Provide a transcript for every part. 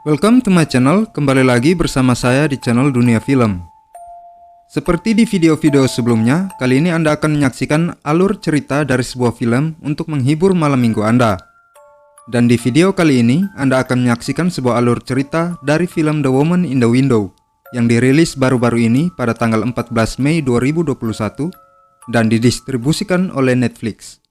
Welcome to my channel, kembali lagi bersama saya di channel Dunia Film. Seperti di video-video sebelumnya, kali ini Anda akan menyaksikan alur cerita dari sebuah film untuk menghibur malam minggu Anda. Dan di video kali ini, Anda akan menyaksikan sebuah alur cerita dari film The Woman in the Window yang dirilis baru-baru ini pada tanggal 14 Mei 2021 dan didistribusikan oleh Netflix.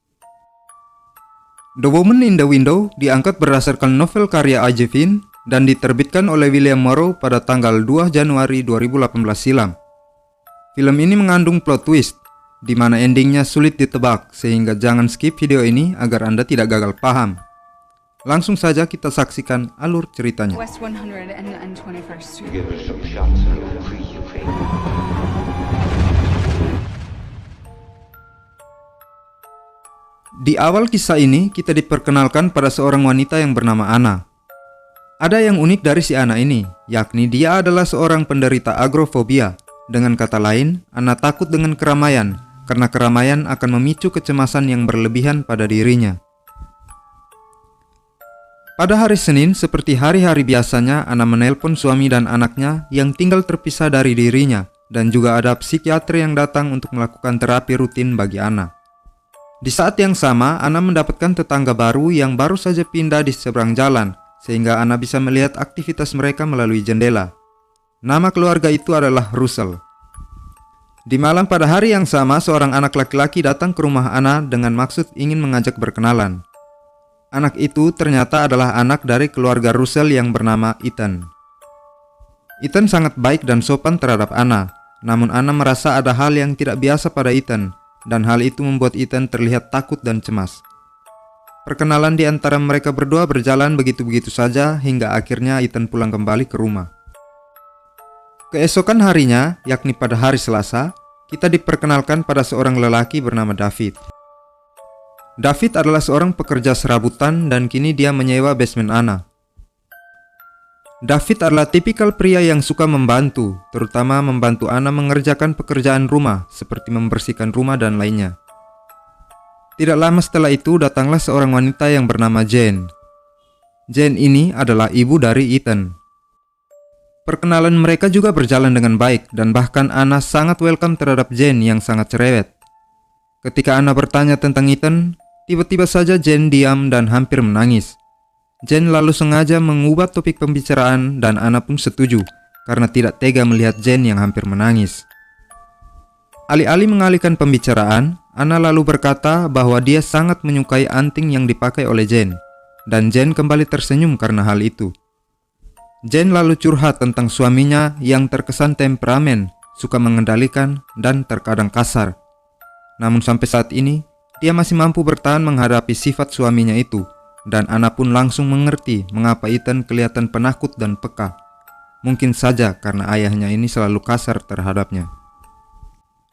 The Woman in the Window diangkat berdasarkan novel karya A.J. Finn dan diterbitkan oleh William Morrow pada tanggal 2 Januari 2018 silam. Film ini mengandung plot twist, di mana endingnya sulit ditebak, sehingga jangan skip video ini agar Anda tidak gagal paham. Langsung saja kita saksikan alur ceritanya. West 100 and 21st Street. Give us some shots and you'll free you fake. Di awal kisah ini, kita diperkenalkan pada seorang wanita yang bernama Anna. Ada yang unik dari si Anna ini, yakni dia adalah seorang penderita agrofobia. Dengan kata lain, Anna takut dengan keramaian, karena keramaian akan memicu kecemasan yang berlebihan pada dirinya. Pada hari Senin, seperti hari-hari biasanya, Anna menelpon suami dan anaknya yang tinggal terpisah dari dirinya, dan juga ada psikiater yang datang untuk melakukan terapi rutin bagi Anna. Di saat yang sama, Anna mendapatkan tetangga baru yang baru saja pindah di seberang jalan, sehingga Anna bisa melihat aktivitas mereka melalui jendela. Nama keluarga itu adalah Russell. Di malam pada hari yang sama, seorang anak laki-laki datang ke rumah Anna dengan maksud ingin mengajak berkenalan. Anak itu ternyata adalah anak dari keluarga Russell yang bernama Ethan. Ethan sangat baik dan sopan terhadap Anna, namun Anna merasa ada hal yang tidak biasa pada Ethan, dan hal itu membuat Ethan terlihat takut dan cemas. Perkenalan di antara mereka berdua berjalan begitu-begitu saja hingga akhirnya Ethan pulang kembali ke rumah. Keesokan harinya, yakni pada hari Selasa, kita diperkenalkan pada seorang lelaki bernama David. David adalah seorang pekerja serabutan dan kini dia menyewa basement Anna. David adalah tipikal pria yang suka membantu, terutama membantu Anna mengerjakan pekerjaan rumah seperti membersihkan rumah dan lainnya. Tidak lama setelah itu datanglah seorang wanita yang bernama Jane. Jane ini adalah ibu dari Ethan. Perkenalan mereka juga berjalan dengan baik dan bahkan Anna sangat welcome terhadap Jane yang sangat cerewet. Ketika Anna bertanya tentang Ethan, tiba-tiba saja Jane diam dan hampir menangis. Jane lalu sengaja mengubah topik pembicaraan dan Anna pun setuju karena tidak tega melihat Jane yang hampir menangis. Alih-alih mengalihkan pembicaraan, Anna lalu berkata bahwa dia sangat menyukai anting yang dipakai oleh Jane, dan Jane kembali tersenyum karena hal itu. Jane lalu curhat tentang suaminya yang terkesan temperamen, suka mengendalikan, dan terkadang kasar. Namun sampai saat ini, dia masih mampu bertahan menghadapi sifat suaminya itu, dan Anna pun langsung mengerti mengapa Ethan kelihatan penakut dan peka. Mungkin saja karena ayahnya ini selalu kasar terhadapnya.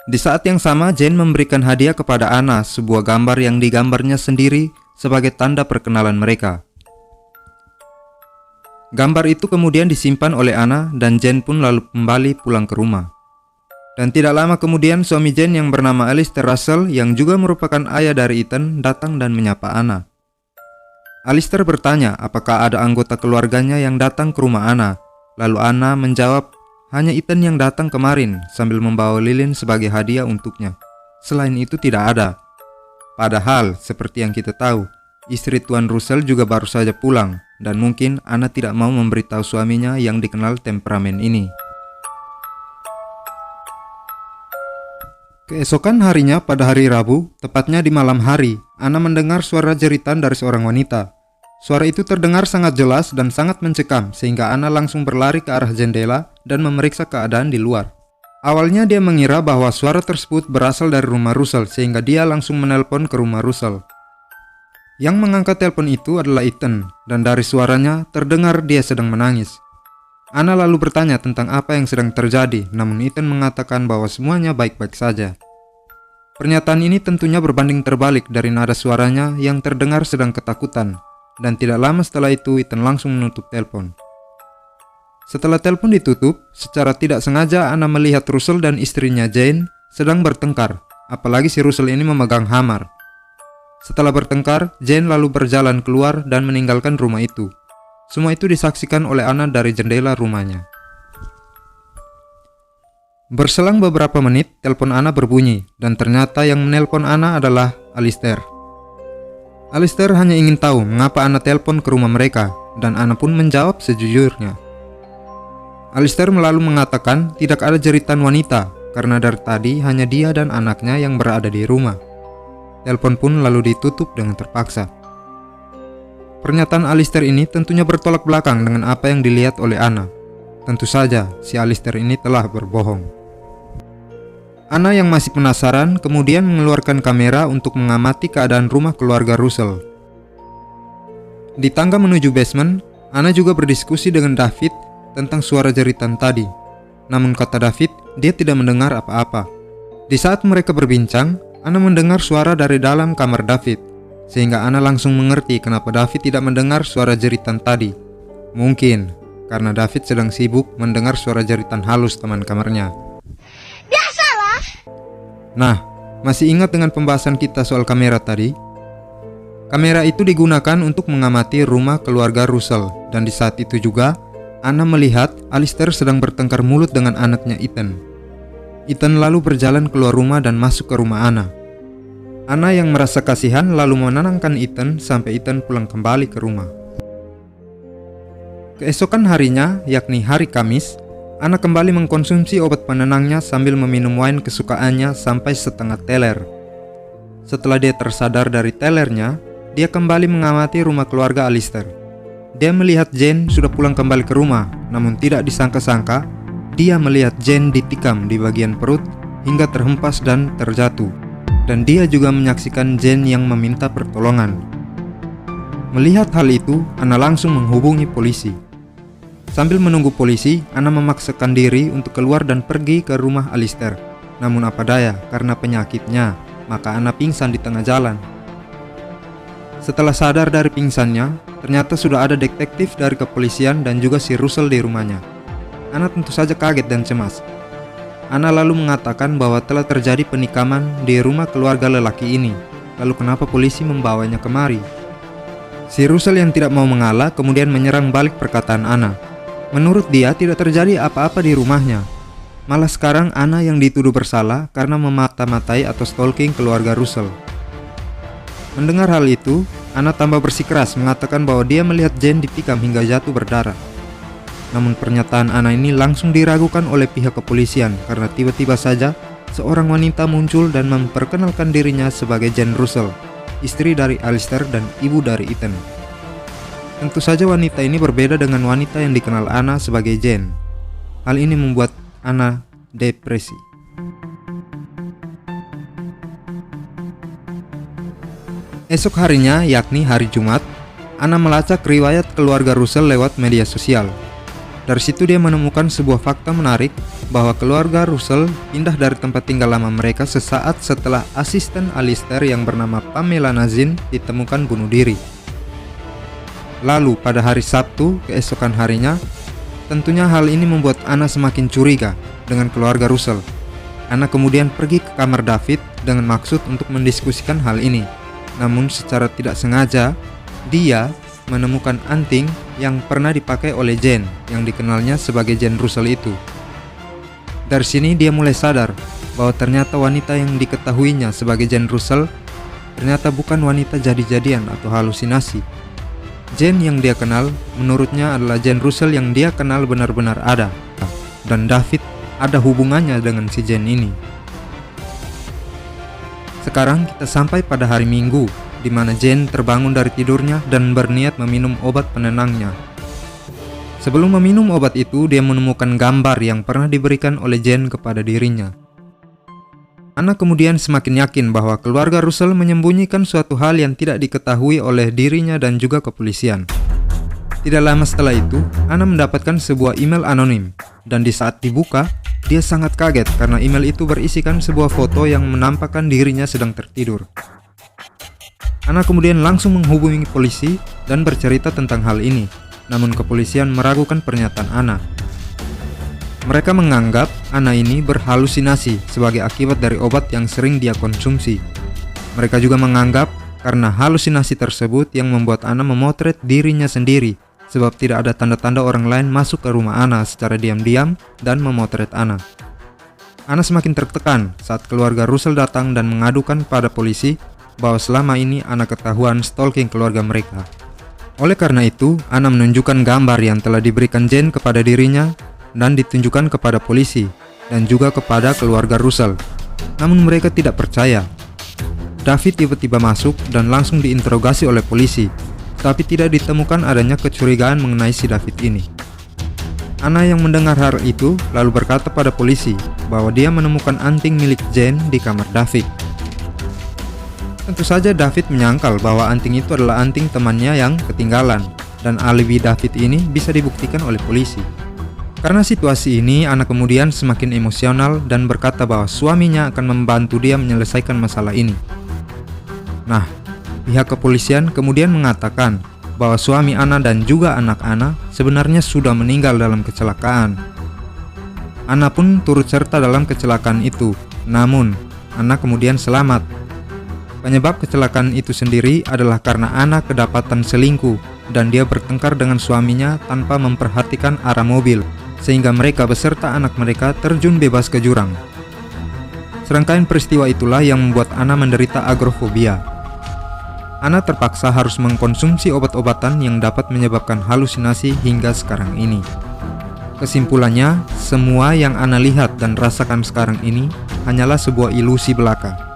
Di saat yang sama, Jane memberikan hadiah kepada Anna sebuah gambar yang digambarnya sendiri sebagai tanda perkenalan mereka. Gambar itu kemudian disimpan oleh Anna dan Jane pun lalu kembali pulang ke rumah. Dan tidak lama kemudian suami Jane yang bernama Alistair Russell yang juga merupakan ayah dari Ethan datang dan menyapa Anna. Alistair bertanya apakah ada anggota keluarganya yang datang ke rumah Anna. Lalu Anna menjawab, hanya Ethan yang datang kemarin sambil membawa lilin sebagai hadiah untuknya. Selain itu tidak ada. Padahal, seperti yang kita tahu, istri Tuan Russell juga baru saja pulang, dan mungkin Anna tidak mau memberitahu suaminya yang dikenal temperamen ini. Keesokan harinya pada hari Rabu, tepatnya di malam hari, Anna mendengar suara jeritan dari seorang wanita. Suara itu terdengar sangat jelas dan sangat mencekam sehingga Anna langsung berlari ke arah jendela dan memeriksa keadaan di luar. Awalnya dia mengira bahwa suara tersebut berasal dari rumah Russell sehingga dia langsung menelpon ke rumah Russell. Yang mengangkat telepon itu adalah Ethan dan dari suaranya terdengar dia sedang menangis. Anna lalu bertanya tentang apa yang sedang terjadi, namun Ethan mengatakan bahwa semuanya baik-baik saja. Pernyataan ini tentunya berbanding terbalik dari nada suaranya yang terdengar sedang ketakutan. Dan tidak lama setelah itu Ethan langsung menutup telepon. Setelah telepon ditutup, secara tidak sengaja Anna melihat Russell dan istrinya Jane sedang bertengkar, apalagi si Russell ini memegang hammer. Setelah bertengkar, Jane lalu berjalan keluar dan meninggalkan rumah itu. Semua itu disaksikan oleh Anna dari jendela rumahnya. Berselang beberapa menit, telepon Anna berbunyi, dan ternyata yang menelpon Anna adalah Alistair. Alistair hanya ingin tahu mengapa Anna telepon ke rumah mereka, dan Anna pun menjawab sejujurnya. Alistair lalu mengatakan tidak ada jeritan wanita, karena dari tadi hanya dia dan anaknya yang berada di rumah. Telepon pun lalu ditutup dengan terpaksa. Pernyataan Alistair ini tentunya bertolak belakang dengan apa yang dilihat oleh Anna. Tentu saja, si Alistair ini telah berbohong. Anna yang masih penasaran kemudian mengeluarkan kamera untuk mengamati keadaan rumah keluarga Russell. Di tangga menuju basement, Anna juga berdiskusi dengan David tentang suara jeritan tadi. Namun kata David, dia tidak mendengar apa-apa. Di saat mereka berbincang, Anna mendengar suara dari dalam kamar David, sehingga Anna langsung mengerti kenapa David tidak mendengar suara jeritan tadi. Mungkin karena David sedang sibuk mendengar suara jeritan halus teman kamarnya. Biasalah. Nah, masih ingat dengan pembahasan kita soal kamera tadi? Kamera itu digunakan untuk mengamati rumah keluarga Russell, dan di saat itu juga Anna melihat Alistair sedang bertengkar mulut dengan anaknya Ethan. Ethan lalu berjalan keluar rumah dan masuk ke rumah Anna. Anna yang merasa kasihan lalu menenangkan Ethan sampai Ethan pulang kembali ke rumah. Keesokan harinya, yakni hari Kamis, Anna kembali mengkonsumsi obat penenangnya sambil meminum wine kesukaannya sampai setengah teler. Setelah dia tersadar dari telernya, dia kembali mengamati rumah keluarga Alistair. Dia melihat Jane sudah pulang kembali ke rumah, namun tidak disangka-sangka, dia melihat Jane ditikam di bagian perut hingga terhempas dan terjatuh. Dan dia juga menyaksikan Jane yang meminta pertolongan. Melihat hal itu, Anna langsung menghubungi polisi. Sambil menunggu polisi, Anna memaksakan diri untuk keluar dan pergi ke rumah Alistair. Namun apa daya, karena penyakitnya, maka Anna pingsan di tengah jalan. Setelah sadar dari pingsannya, ternyata sudah ada detektif dari kepolisian dan juga si Russell di rumahnya. Anna tentu saja kaget dan cemas. Anna lalu mengatakan bahwa telah terjadi penikaman di rumah keluarga lelaki ini. Lalu kenapa polisi membawanya kemari? Si Russell yang tidak mau mengalah kemudian menyerang balik perkataan Anna. Menurut dia tidak terjadi apa-apa di rumahnya. Malah sekarang Anna yang dituduh bersalah karena memata-matai atau stalking keluarga Russell. Mendengar hal itu, Anna tambah bersikeras mengatakan bahwa dia melihat Jane ditikam hingga jatuh berdarah. Namun pernyataan Anna ini langsung diragukan oleh pihak kepolisian karena tiba-tiba saja seorang wanita muncul dan memperkenalkan dirinya sebagai Jane Russell, istri dari Alistair dan ibu dari Ethan. Tentu saja wanita ini berbeda dengan wanita yang dikenal Anna sebagai Jane. Hal ini membuat Anna depresi. Esok harinya, yakni hari Jumat, Anna melacak riwayat keluarga Russell lewat media sosial. Dari situ dia menemukan sebuah fakta menarik bahwa keluarga Russell pindah dari tempat tinggal lama mereka sesaat setelah asisten Alistair yang bernama Pamela Nazin ditemukan bunuh diri. Lalu pada hari Sabtu, keesokan harinya, tentunya hal ini membuat Anna semakin curiga dengan keluarga Russell. Anna kemudian pergi ke kamar David dengan maksud untuk mendiskusikan hal ini. Namun secara tidak sengaja, dia menemukan anting yang pernah dipakai oleh Jane yang dikenalnya sebagai Jane Russell itu. Dari sini dia mulai sadar bahwa ternyata wanita yang diketahuinya sebagai Jane Russell ternyata bukan wanita jadi-jadian atau halusinasi. Jane yang dia kenal menurutnya adalah Jane Russell yang dia kenal benar-benar ada, dan David ada hubungannya dengan si Jane ini. Sekarang kita sampai pada hari Minggu, di mana Jane terbangun dari tidurnya dan berniat meminum obat penenangnya. Sebelum meminum obat itu, dia menemukan gambar yang pernah diberikan oleh Jane kepada dirinya. Anna kemudian semakin yakin bahwa keluarga Russell menyembunyikan suatu hal yang tidak diketahui oleh dirinya dan juga kepolisian. Tidak lama setelah itu, Anna mendapatkan sebuah email anonim, dan di saat dibuka, dia sangat kaget karena email itu berisikan sebuah foto yang menampakkan dirinya sedang tertidur. Anna kemudian langsung menghubungi polisi dan bercerita tentang hal ini, namun kepolisian meragukan pernyataan Anna. Mereka menganggap Anna ini berhalusinasi sebagai akibat dari obat yang sering dia konsumsi. Mereka juga menganggap karena halusinasi tersebut yang membuat Anna memotret dirinya sendiri sebab tidak ada tanda-tanda orang lain masuk ke rumah Anna secara diam-diam dan memotret Anna. Anna semakin tertekan saat keluarga Russell datang dan mengadukan pada polisi bahwa selama ini Anna ketahuan stalking keluarga mereka. Oleh karena itu, Anna menunjukkan gambar yang telah diberikan Jane kepada dirinya dan ditunjukkan kepada polisi dan juga kepada keluarga Russell. Namun mereka tidak percaya. David tiba-tiba masuk dan langsung diinterogasi oleh polisi, tapi tidak ditemukan adanya kecurigaan mengenai si David ini. Anna yang mendengar hal itu lalu berkata pada polisi bahwa dia menemukan anting milik Jane di kamar David. Tentu saja David menyangkal bahwa anting itu adalah anting temannya yang ketinggalan, dan alibi David ini bisa dibuktikan oleh polisi. Karena situasi ini, Anna kemudian semakin emosional dan berkata bahwa suaminya akan membantu dia menyelesaikan masalah ini. Nah, pihak kepolisian kemudian mengatakan bahwa suami Anna dan juga anak Anna sebenarnya sudah meninggal dalam kecelakaan. Anna pun turut serta dalam kecelakaan itu, namun Anna kemudian selamat. Penyebab kecelakaan itu sendiri adalah karena Anna kedapatan selingkuh dan dia bertengkar dengan suaminya tanpa memperhatikan arah mobil, sehingga mereka beserta anak mereka terjun bebas ke jurang. Serangkaian peristiwa itulah yang membuat Anna menderita agrofobia. Anna terpaksa harus mengkonsumsi obat-obatan yang dapat menyebabkan halusinasi hingga sekarang ini. Kesimpulannya, semua yang Anna lihat dan rasakan sekarang ini hanyalah sebuah ilusi belaka.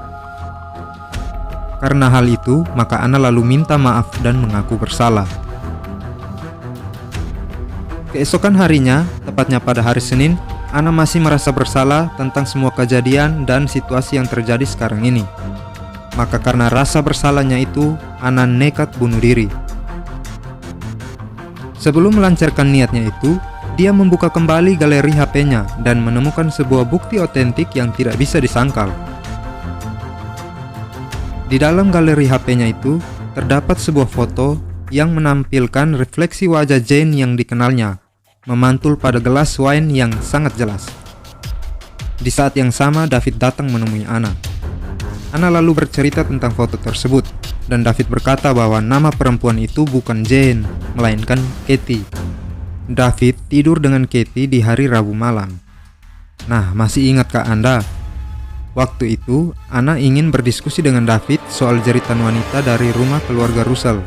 Karena hal itu, maka Anna lalu minta maaf dan mengaku bersalah. Keesokan harinya, tepatnya pada hari Senin, Anna masih merasa bersalah tentang semua kejadian dan situasi yang terjadi sekarang ini. Maka karena rasa bersalahnya itu, Anna nekat bunuh diri. Sebelum melancarkan niatnya itu, dia membuka kembali galeri HP-nya dan menemukan sebuah bukti otentik yang tidak bisa disangkal. Di dalam galeri HP-nya itu, terdapat sebuah foto yang menampilkan refleksi wajah Jane yang dikenalnya, memantul pada gelas wine yang sangat jelas. Di saat yang sama, David datang menemui Anna. Anna lalu bercerita tentang foto tersebut, dan David berkata bahwa nama perempuan itu bukan Jane, melainkan Katie. David tidur dengan Katie di hari Rabu malam. Nah, masih ingatkah Anda? Waktu itu, Anna ingin berdiskusi dengan David soal jeritan wanita dari rumah keluarga Russell.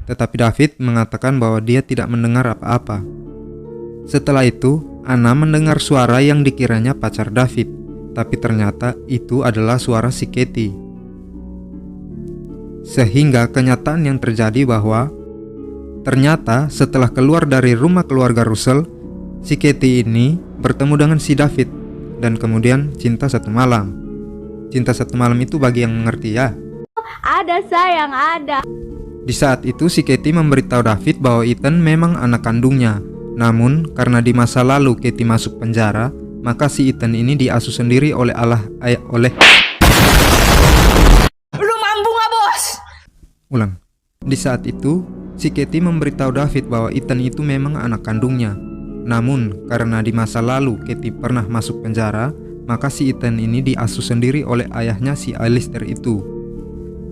Tetapi David mengatakan bahwa dia tidak mendengar apa-apa. Setelah itu, Anna mendengar suara yang dikiranya pacar David. Tapi ternyata itu adalah suara si Katie. Sehingga kenyataan yang terjadi bahwa ternyata setelah keluar dari rumah keluarga Russell, si Katie ini bertemu dengan si David dan kemudian cinta satu malam. Cinta satu malam itu bagi yang mengerti ya. Ada sayang, ada. Di saat itu si Katie memberitahu David bahwa Ethan memang anak kandungnya. Namun karena di masa lalu Katie masuk penjara, maka si Ethan ini diasuh sendiri oleh Lu mampu gak, bos? Ulang. Di saat itu, si Katie memberitahu David bahwa Ethan itu memang anak kandungnya. Namun, karena di masa lalu Katie pernah masuk penjara, maka si Ethan ini diasuh sendiri oleh ayahnya si Alistair itu.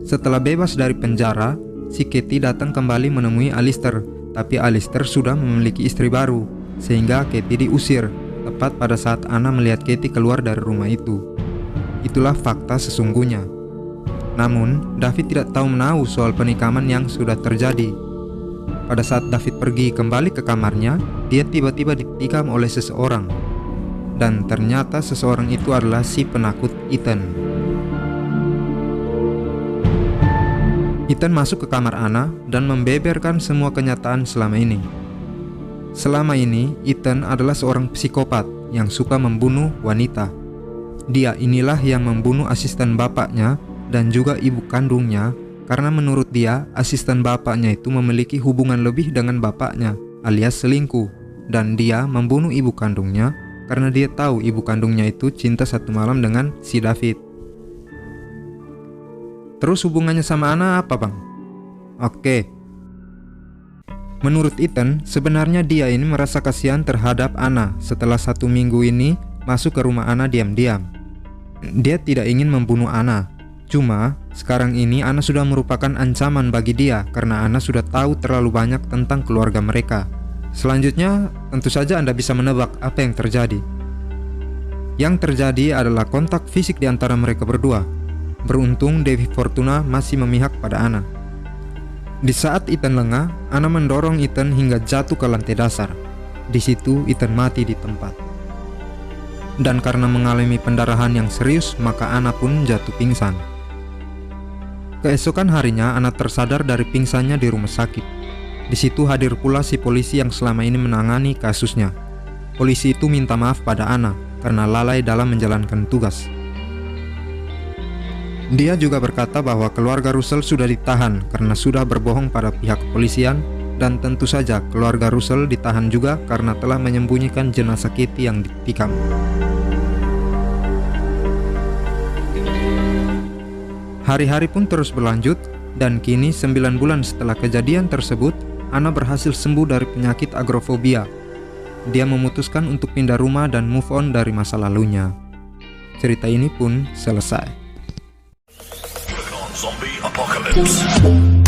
Setelah bebas dari penjara, si Katie datang kembali menemui Alistair, tapi Alistair sudah memiliki istri baru, sehingga Katie diusir. Tepat pada saat Anna melihat Katie keluar dari rumah itu. Itulah fakta sesungguhnya. Namun, David tidak tahu menahu soal penikaman yang sudah terjadi. Pada saat David pergi kembali ke kamarnya, dia tiba-tiba ditikam oleh seseorang. Dan ternyata seseorang itu adalah si penakut Ethan. Ethan masuk ke kamar Anna dan membeberkan semua kenyataan selama ini. Selama ini, Ethan adalah seorang psikopat yang suka membunuh wanita. Dia inilah yang membunuh asisten bapaknya dan juga ibu kandungnya karena menurut dia, asisten bapaknya itu memiliki hubungan lebih dengan bapaknya alias selingkuh. Dan dia membunuh ibu kandungnya karena dia tahu ibu kandungnya itu cinta satu malam dengan si David. Terus hubungannya sama Anna apa, Bang? Oke. Menurut Ethan, sebenarnya dia ini merasa kasihan terhadap Anna setelah 1 minggu ini masuk ke rumah Anna diam-diam. Dia tidak ingin membunuh Anna, cuma Sekarang ini Ana sudah merupakan ancaman bagi dia karena Ana sudah tahu terlalu banyak tentang keluarga mereka. Selanjutnya, tentu saja Anda bisa menebak apa yang terjadi. Yang terjadi adalah kontak fisik di antara mereka berdua. Beruntung Devi Fortuna masih memihak pada Ana. Di saat Ethan lengah, Ana mendorong Ethan hingga jatuh ke lantai dasar. Di situ Ethan mati di tempat. Dan karena mengalami pendarahan yang serius, maka Ana pun jatuh pingsan. Keesokan harinya, Ana tersadar dari pingsannya di rumah sakit. Di situ hadir pula si polisi yang selama ini menangani kasusnya. Polisi itu minta maaf pada Ana karena lalai dalam menjalankan tugas. Dia juga berkata bahwa keluarga Russell sudah ditahan karena sudah berbohong pada pihak kepolisian, dan tentu saja keluarga Russell ditahan juga karena telah menyembunyikan jenazah Katie yang ditikam. Hari-hari pun terus berlanjut, dan kini 9 bulan setelah kejadian tersebut, Ana berhasil sembuh dari penyakit agrofobia. Dia memutuskan untuk pindah rumah dan move on dari masa lalunya. Cerita ini pun selesai. Zombie apocalypse.